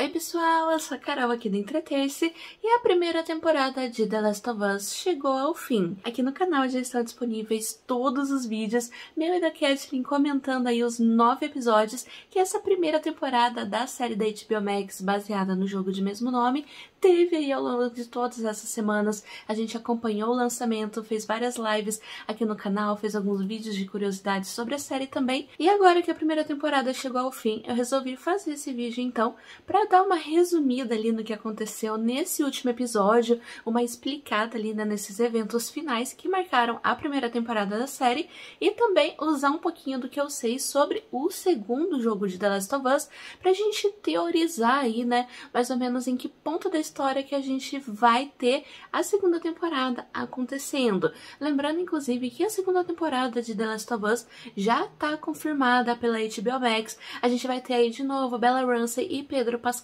Oi pessoal, eu sou a Carol aqui do Entreter-se e a primeira temporada de The Last of Us chegou ao fim. Aqui no canal já estão disponíveis todos os vídeos, meu e da Kathleen comentando aí os 9 episódios que essa primeira temporada da série da HBO Max, baseada no jogo de mesmo nome, teve aí ao longo de todas essas semanas. A gente acompanhou o lançamento, fez várias lives aqui no canal, fez alguns vídeos de curiosidades sobre a série também. E agora que a primeira temporada chegou ao fim, eu resolvi fazer esse vídeo então para dar uma resumida ali no que aconteceu nesse último episódio, uma explicada ali nesses eventos finais que marcaram a primeira temporada da série e também usar um pouquinho do que eu sei sobre o segundo jogo de The Last of Us pra gente teorizar aí, né, mais ou menos em que ponto da história que a gente vai ter a segunda temporada acontecendo. Lembrando, inclusive, que a segunda temporada de The Last of Us já tá confirmada pela HBO Max. A gente vai ter aí de novo Bella Ramsey e Pedro Pascal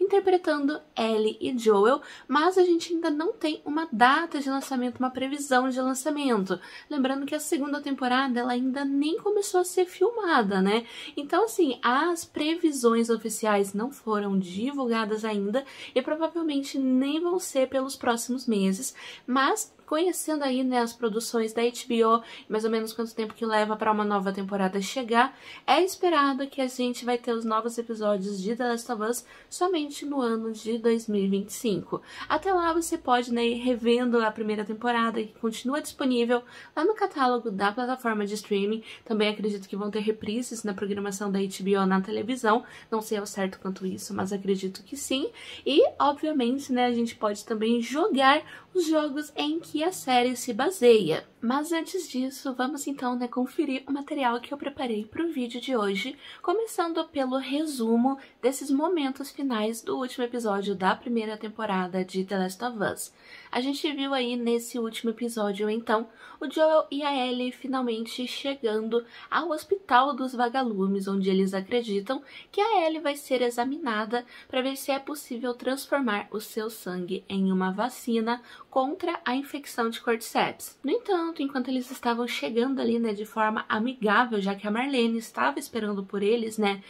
interpretando Ellie e Joel, mas a gente ainda não tem uma data de lançamento, uma previsão de lançamento. Lembrando que a segunda temporada ela ainda nem começou a ser filmada, né? Então, assim, as previsões oficiais não foram divulgadas ainda e provavelmente nem vão ser pelos próximos meses, mas conhecendo aí, né, as produções da HBO, mais ou menos quanto tempo que leva para uma nova temporada chegar, é esperado que a gente vai ter os novos episódios de The Last of Us somente no ano de 2025. Até lá você pode, né, ir revendo a primeira temporada, que continua disponível lá no catálogo da plataforma de streaming. Também acredito que vão ter reprises na programação da HBO na televisão, não sei ao certo quanto isso, mas acredito que sim. E, obviamente, né, a gente pode também jogar os jogos em que a série se baseia. Mas antes disso, vamos então, né, conferir o material que eu preparei para o vídeo de hoje, começando pelo resumo desses momentos finais do último episódio da primeira temporada de The Last of Us. A gente viu aí nesse último episódio, então, o Joel e a Ellie finalmente chegando ao Hospital dos Vagalumes, onde eles acreditam que a Ellie vai ser examinada para ver se é possível transformar o seu sangue em uma vacina contra a infecção de Cordyceps. No entanto, enquanto eles estavam chegando ali, né, de forma amigável, já que a Marlene estava esperando por eles, né,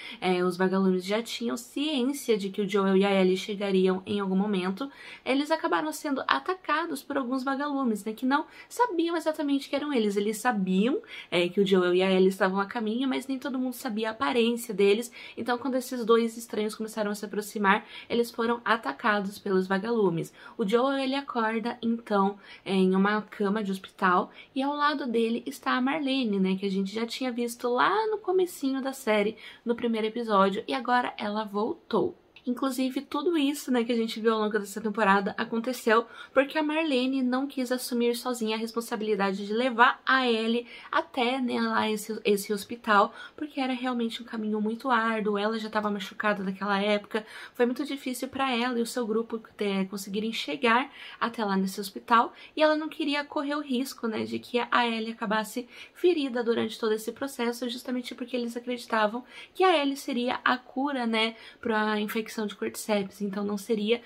os vagalumes já tinham ciência de que o Joel e a Ellie chegariam em algum momento, eles acabaram sendo atacados por alguns vagalumes, né, que não sabiam exatamente que eram eles. Eles sabiam que o Joel e a Ellie estavam a caminho, mas nem todo mundo sabia a aparência deles. Então, quando esses dois estranhos começaram a se aproximar, eles foram atacados pelos vagalumes. O Joel, ele acorda, então, em uma cama de hospital, e ao lado dele está a Marlene, né, que a gente já tinha visto lá no comecinho da série, no primeiro episódio, e agora ela voltou. Inclusive, tudo isso, né, que a gente viu ao longo dessa temporada aconteceu porque a Marlene não quis assumir sozinha a responsabilidade de levar a Ellie até, né, lá esse hospital, porque era realmente um caminho muito árduo. Ela já estava machucada naquela época, foi muito difícil para ela e o seu grupo conseguirem chegar até lá nesse hospital, e ela não queria correr o risco, né, de que a Ellie acabasse ferida durante todo esse processo, justamente porque eles acreditavam que a Ellie seria a cura, né, para a infecção de Cordyceps, então não seria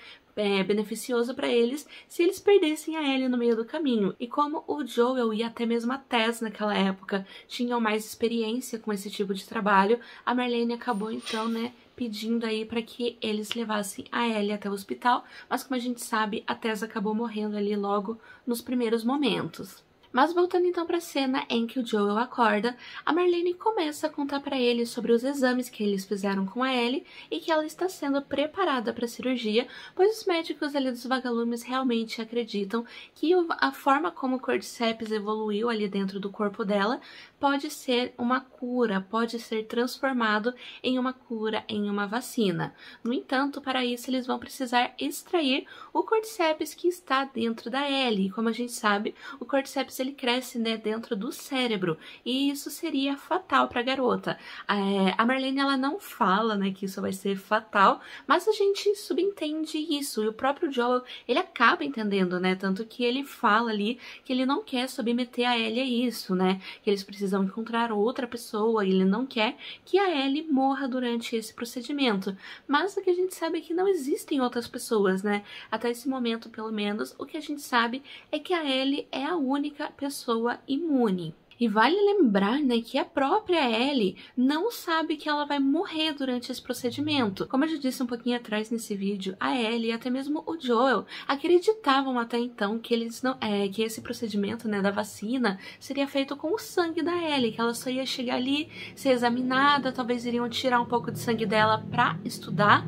beneficioso para eles se eles perdessem a Ellie no meio do caminho. E como o Joel e até mesmo a Tess naquela época tinham mais experiência com esse tipo de trabalho, a Marlene acabou então, né, pedindo aí para que eles levassem a Ellie até o hospital, mas como a gente sabe, a Tess acabou morrendo ali logo nos primeiros momentos. Mas voltando então para a cena em que o Joel acorda, a Marlene começa a contar para ele sobre os exames que eles fizeram com a Ellie e que ela está sendo preparada para a cirurgia, pois os médicos ali dos vagalumes realmente acreditam que a forma como o Cordyceps evoluiu ali dentro do corpo dela pode ser uma cura, pode ser transformado em uma cura, em uma vacina. No entanto, para isso eles vão precisar extrair o Cordyceps que está dentro da Ellie. E como a gente sabe, o Cordyceps ele cresce, né, dentro do cérebro, e isso seria fatal para a garota. A Marlene ela não fala, né, que isso vai ser fatal, mas a gente subentende isso, e o próprio Joel ele acaba entendendo, né, tanto que ele fala ali que ele não quer submeter a Ellie a isso, né, que eles precisam encontrar outra pessoa, e ele não quer que a Ellie morra durante esse procedimento. Mas o que a gente sabe é que não existem outras pessoas, né? Até esse momento, pelo menos, o que a gente sabe é que a Ellie é a única pessoa imune. E vale lembrar, né, que a própria Ellie não sabe que ela vai morrer durante esse procedimento. Como eu já disse um pouquinho atrás nesse vídeo, a Ellie e até mesmo o Joel acreditavam até então que eles não, que esse procedimento, né, da vacina seria feito com o sangue da Ellie, que ela só ia chegar ali, ser examinada, talvez iriam tirar um pouco de sangue dela para estudar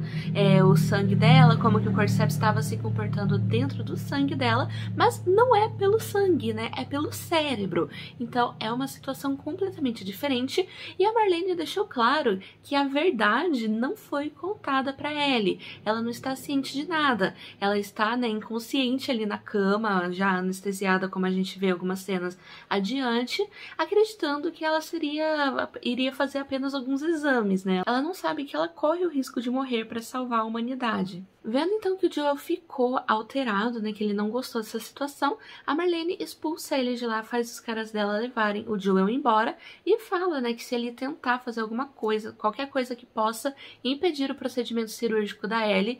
o sangue dela, como que o Cordyceps estava se comportando dentro do sangue dela, mas não é pelo sangue, né, é pelo cérebro. Então é uma situação completamente diferente e a Marlene deixou claro que a verdade não foi contada para Ellie. Ela não está ciente de nada. Ela está, né, inconsciente ali na cama, já anestesiada, como a gente vê algumas cenas adiante, acreditando que ela iria fazer apenas alguns exames, né? Ela não sabe que ela corre o risco de morrer para salvar a humanidade. Vendo então que o Joel ficou alterado, né, que ele não gostou dessa situação, a Marlene expulsa ele de lá, faz os caras dela levarem o Joel embora e fala, né, que se ele tentar fazer alguma coisa, qualquer coisa que possa impedir o procedimento cirúrgico da Ellie,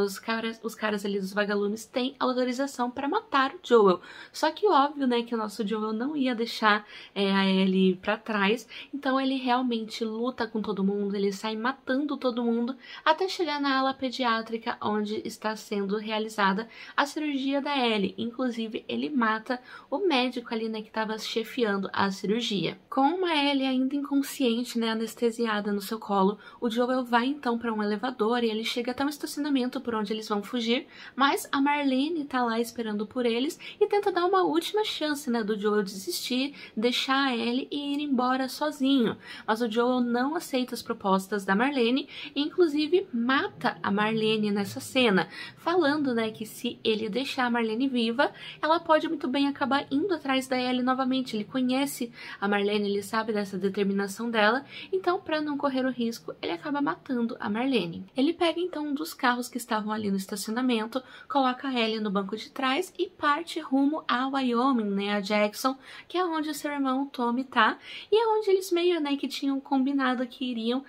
os caras ali dos vagalumes têm autorização para matar o Joel. Só que óbvio, né, que o nosso Joel não ia deixar a Ellie para trás, então ele realmente luta com todo mundo, ele sai matando todo mundo até chegar na ala pediátrica onde está sendo realizada a cirurgia da Ellie. Inclusive, ele mata o médico ali, né, que estava chefiando a cirurgia. Com a Ellie ainda inconsciente, né, anestesiada no seu colo, o Joel vai então para um elevador e ele chega até um estacionamento por onde eles vão fugir, mas a Marlene tá lá esperando por eles e tenta dar uma última chance, né, do Joel desistir, deixar a Ellie e ir embora sozinho. Mas o Joel não aceita as propostas da Marlene e inclusive mata a Marlene nessa cena, falando, né, que se ele deixar a Marlene viva, ela pode muito bem acabar indo atrás da Ellie novamente. Ele conhece a Marlene, ele sabe dessa determinação dela, então para não correr o risco, ele acaba matando a Marlene. Ele pega então um dos carros que estavam ali no estacionamento, coloca a Ellie no banco de trás e parte rumo a Wyoming, né, a Jackson, que é onde o seu irmão Tommy tá, e é onde eles meio, né, que tinham combinado que iriam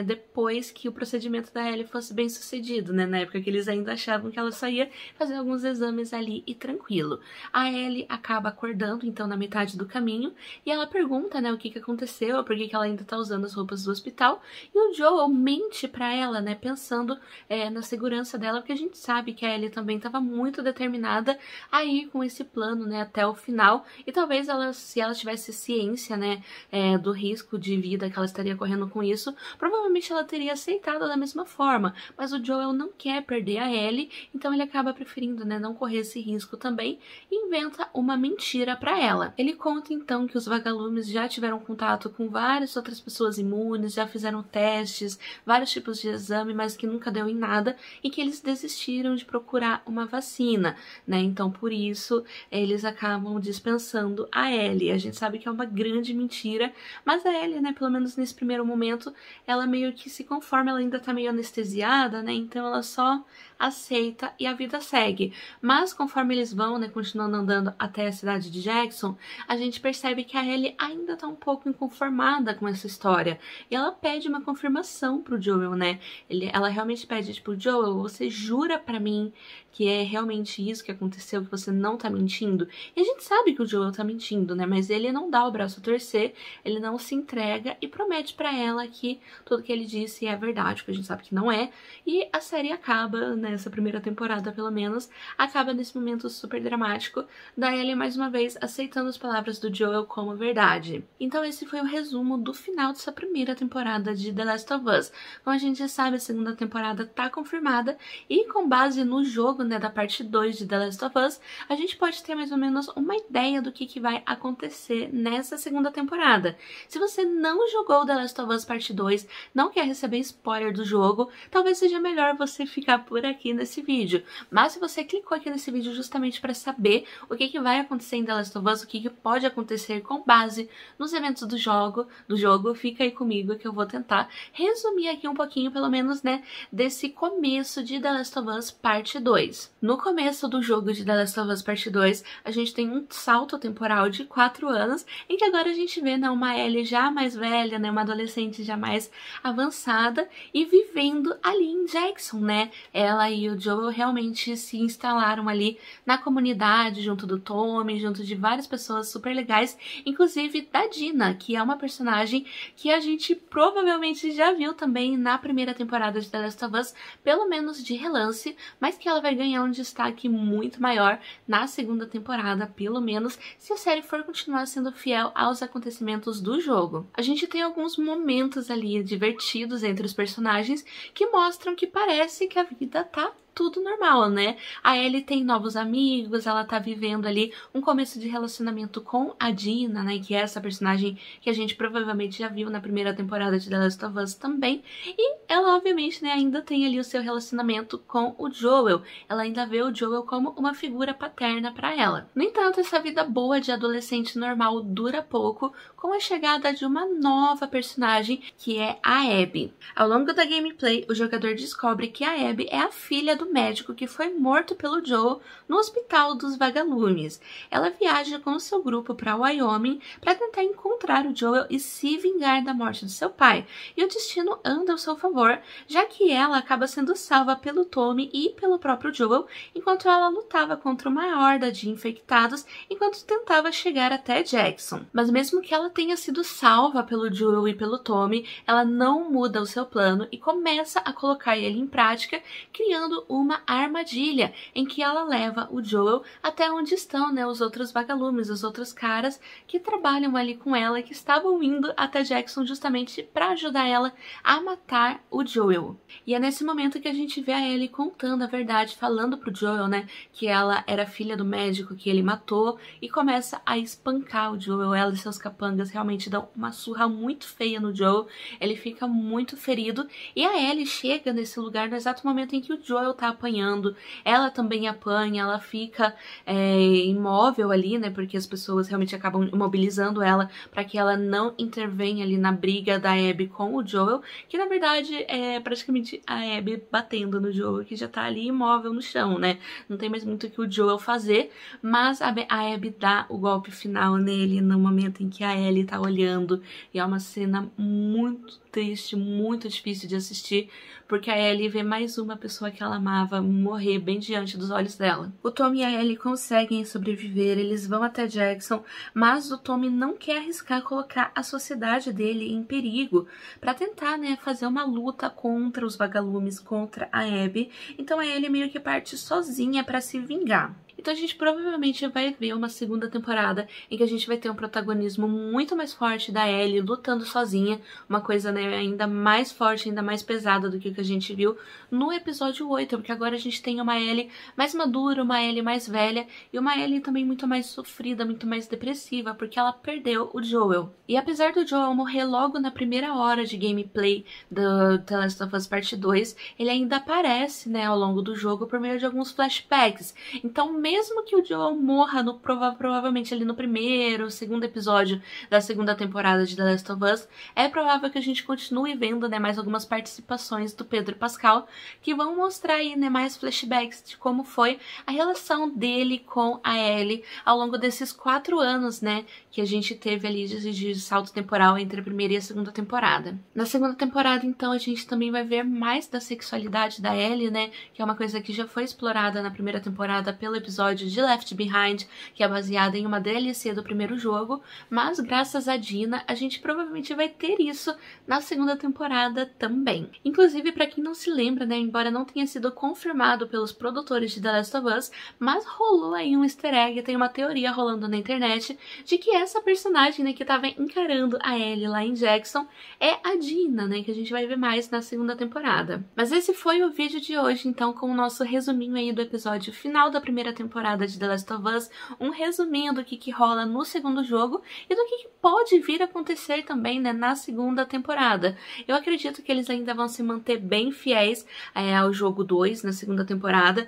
depois que o procedimento da Ellie fosse bem sucedido, né, na época que eles ainda achavam que ela só ia fazer alguns exames ali e tranquilo. A Ellie acaba acordando então na metade do caminho e ela pergunta, né, o que aconteceu, por que ela ainda tá usando as roupas do hospital, e o Joel mente pra ela, né, pensando na segurança dela, porque a gente sabe que a Ellie também estava muito determinada a ir com esse plano, né, até o final, e talvez se ela tivesse ciência, né, do risco de vida que ela estaria correndo com isso, provavelmente ela teria aceitado da mesma forma, mas o Joel não quer perder a Ellie, então ele acaba preferindo, né, não correr esse risco também e inventa uma mentira para ela. Ele conta então que os vagalumes já tiveram contato com várias outras pessoas imunes, já fizeram testes, vários tipos de exame, mas que nunca deu em nada e que eles desistiram de procurar uma vacina, né? Então por isso eles acabam dispensando a Ellie. A gente sabe que é uma grande mentira, mas a Ellie, né, pelo menos nesse primeiro momento, ela meio que se conforma, ela ainda tá meio anestesiada, né? Então ela só aceita e a vida segue. Mas conforme eles vão, né, continuando andando até a cidade de Jackson, a gente percebe que a Ellie ainda tá um pouco inconformada com essa história. E ela pede uma confirmação pro Joel, né? Ela realmente pede, tipo, Joel, você jura pra mim que é realmente isso que aconteceu, que você não tá mentindo? E a gente sabe que o Joel tá mentindo, né? Mas ele não dá o braço a torcer, ele não se entrega e promete pra ela que tudo que ele disse é verdade, que a gente sabe que não é. E a série acaba, nessa primeira temporada pelo menos, acaba nesse momento super dramático da Ellie mais uma vez aceitando as palavras do Joel como verdade. Então esse foi o resumo do final dessa primeira temporada de The Last of Us. Como a gente já sabe, a segunda temporada tá confirmada e com base no jogo, né, da parte 2 de The Last of Us, a gente pode ter mais ou menos uma ideia do que vai acontecer nessa segunda temporada. Se você não jogou The Last of Us parte 2, não quer receber spoiler do jogo, talvez seja melhor você ficar por aqui nesse vídeo. Mas se você clicou aqui nesse vídeo justamente para saber o que vai acontecer em The Last of Us, o que pode acontecer com base nos eventos do jogo, fica aí comigo que eu vou tentar resumir aqui um pouquinho, pelo menos, né, desse começo de The Last of Us parte 2. No começo do jogo de The Last of Us parte 2, a gente tem um salto temporal de 4 anos, em que agora a gente vê, né, uma Ellie já mais velha, né, uma adolescente já mais avançada e vivendo ali em Jackson, né? Ela e o Joel realmente se instalaram ali na comunidade, junto do Tommy, junto de várias pessoas super legais legais, inclusive da Dina, que é uma personagem que a gente provavelmente já viu também na primeira temporada de The Last of Us, pelo menos de relance, mas que ela vai ganhar um destaque muito maior na segunda temporada, pelo menos se a série for continuar sendo fiel aos acontecimentos do jogo. A gente tem alguns momentos ali divertidos entre os personagens que mostram que parece que a vida tá tudo normal, né? A Ellie tem novos amigos, ela tá vivendo ali um começo de relacionamento com a Dina, né? Que é essa personagem que a gente provavelmente já viu na primeira temporada de The Last of Us também. E ela, obviamente, né, ainda tem ali o seu relacionamento com o Joel. Ela ainda vê o Joel como uma figura paterna para ela. No entanto, essa vida boa de adolescente normal dura pouco, com a chegada de uma nova personagem, que é a Abby. Ao longo da gameplay, o jogador descobre que a Abby é a filha do médico que foi morto pelo Joel no Hospital dos Vagalumes. Ela viaja com o seu grupo para Wyoming para tentar encontrar o Joel e se vingar da morte do seu pai. E o destino anda ao seu favor, já que ela acaba sendo salva pelo Tommy e pelo próprio Joel, enquanto ela lutava contra uma horda de infectados enquanto tentava chegar até Jackson. Mas mesmo que ela tenha sido salva pelo Joel e pelo Tommy, ela não muda o seu plano e começa a colocar ele em prática, criando uma armadilha em que ela leva o Joel até onde estão, né, os outros vagalumes, os outros caras que trabalham ali com ela e que estavam indo até Jackson justamente para ajudar ela a matar o Joel. E é nesse momento que a gente vê a Ellie contando a verdade, falando pro Joel, né, que ela era filha do médico que ele matou, e começa a espancar o Joel. Ela e seus capangas realmente dão uma surra muito feia no Joel, ele fica muito ferido, e a Ellie chega nesse lugar no exato momento em que o Joel tá apanhando. Ela também apanha, ela fica imóvel ali, né, porque as pessoas realmente acabam imobilizando ela para que ela não intervenha ali na briga da Abby com o Joel, que na verdade é praticamente a Abby batendo no Joel, que já tá ali imóvel no chão, né, não tem mais muito o que o Joel fazer, mas a Abby dá o golpe final nele no momento em que a Ellie tá olhando, e é uma cena muito triste, muito difícil de assistir, porque a Ellie vê mais uma pessoa que ela amava morrer bem diante dos olhos dela. O Tommy e a Ellie conseguem sobreviver, eles vão até Jackson, mas o Tommy não quer arriscar colocar a sociedade dele em perigo para tentar, né, fazer uma luta contra os vagalumes, contra a Abby. Então a Ellie meio que parte sozinha para se vingar. Então a gente provavelmente vai ver uma segunda temporada em que a gente vai ter um protagonismo muito mais forte da Ellie lutando sozinha, uma coisa, né, ainda mais forte, ainda mais pesada do que o que a gente viu no episódio 8, porque agora a gente tem uma Ellie mais madura, uma Ellie mais velha e uma Ellie também muito mais sofrida, muito mais depressiva, porque ela perdeu o Joel. E apesar do Joel morrer logo na primeira hora de gameplay do The Last of Us Part 2, ele ainda aparece, né, ao longo do jogo por meio de alguns flashbacks. Então, mesmo que o Joel morra provavelmente ali no primeiro, segundo episódio da segunda temporada de The Last of Us, é provável que a gente continue vendo, né, mais algumas participações do Pedro Pascal, que vão mostrar aí, né, mais flashbacks de como foi a relação dele com a Ellie ao longo desses 4 anos, né, que a gente teve ali de salto temporal entre a primeira e a segunda temporada. Na segunda temporada, então, a gente também vai ver mais da sexualidade da Ellie, né, que é uma coisa que já foi explorada na primeira temporada pelo episódio de Left Behind, que é baseada em uma DLC do primeiro jogo, mas graças a Dina, a gente provavelmente vai ter isso na segunda temporada também. Inclusive, para quem não se lembra, né, embora não tenha sido confirmado pelos produtores de The Last of Us, mas rolou aí um easter egg, tem uma teoria rolando na internet de que essa personagem, né, que estava encarando a Ellie lá em Jackson é a Dina, né, que a gente vai ver mais na segunda temporada. Mas esse foi o vídeo de hoje, então, com o nosso resuminho aí do episódio final da primeira temporada de The Last of Us, um resuminho do que rola no segundo jogo e do que pode vir a acontecer também, né, na segunda temporada. Eu acredito que eles ainda vão se manter bem fiéis ao jogo 2 na segunda temporada.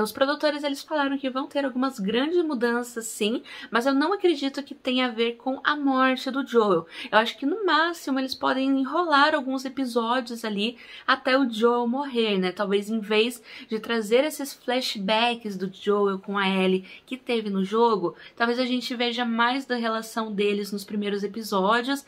Os produtores, eles falaram que vão ter algumas grandes mudanças, sim, mas eu não acredito que tenha a ver com a morte do Joel. Eu acho que no máximo eles podem enrolar alguns episódios ali até o Joel morrer, né? Talvez em vez de trazer esses flashbacks do Joel com a Ellie que teve no jogo, talvez a gente veja mais da relação deles nos primeiros episódios,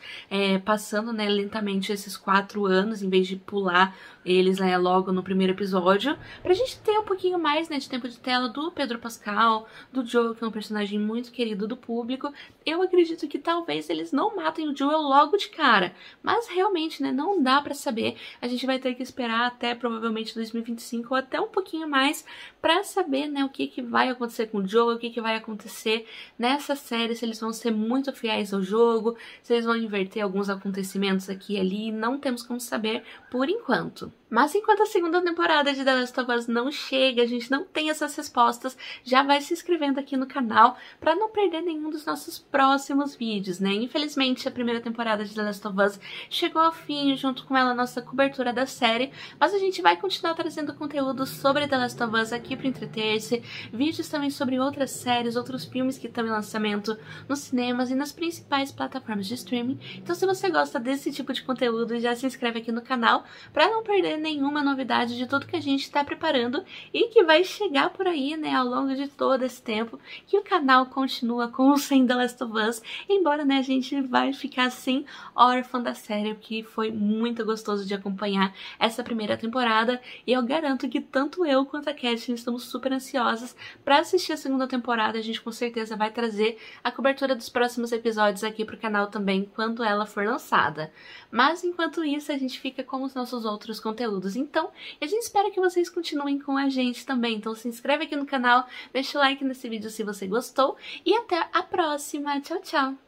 passando, né, lentamente esses 4 anos, em vez de pular eles, né, logo no primeiro episódio, pra gente ter um pouquinho mais, né, de tempo de tela do Pedro Pascal, do Joel, que é um personagem muito querido do público. Eu acredito que talvez eles não matem o Joel logo de cara, mas realmente, né, não dá pra saber. A gente vai ter que esperar até provavelmente 2025 ou até um pouquinho mais pra saber, né, o que vai acontecer com o Joel, o que vai acontecer nessa série, se eles vão ser muito fiéis ao jogo, se eles vão inverter alguns acontecimentos aqui e ali, não temos como saber por enquanto. Mas enquanto a segunda temporada de The Last of Us não chega, a gente não tem essas respostas, já vai se inscrevendo aqui no canal para não perder nenhum dos nossos próximos vídeos, né? Infelizmente, a primeira temporada de The Last of Us chegou ao fim, junto com ela a nossa cobertura da série, mas a gente vai continuar trazendo conteúdo sobre The Last of Us aqui para entreter-se, vídeos também sobre outras séries, outros filmes que estão em lançamento nos cinemas e nas principais plataformas de streaming. Então, se você gosta desse tipo de conteúdo, já se inscreve aqui no canal para não perder nenhuma novidade de tudo que a gente está preparando e que vai chegar por aí, né, ao longo de todo esse tempo que o canal continua com o sem The Last of Us, embora, né, a gente vai ficar assim órfã da série, que foi muito gostoso de acompanhar essa primeira temporada, e eu garanto que tanto eu quanto a Kathleen estamos super ansiosas para assistir a segunda temporada. A gente com certeza vai trazer a cobertura dos próximos episódios aqui pro canal também quando ela for lançada. Mas enquanto isso, a gente fica com os nossos outros conteúdos. Então, a gente espera que vocês continuem com a gente também. Então, se inscreve aqui no canal, deixa o like nesse vídeo se você gostou e até a próxima. Tchau, tchau!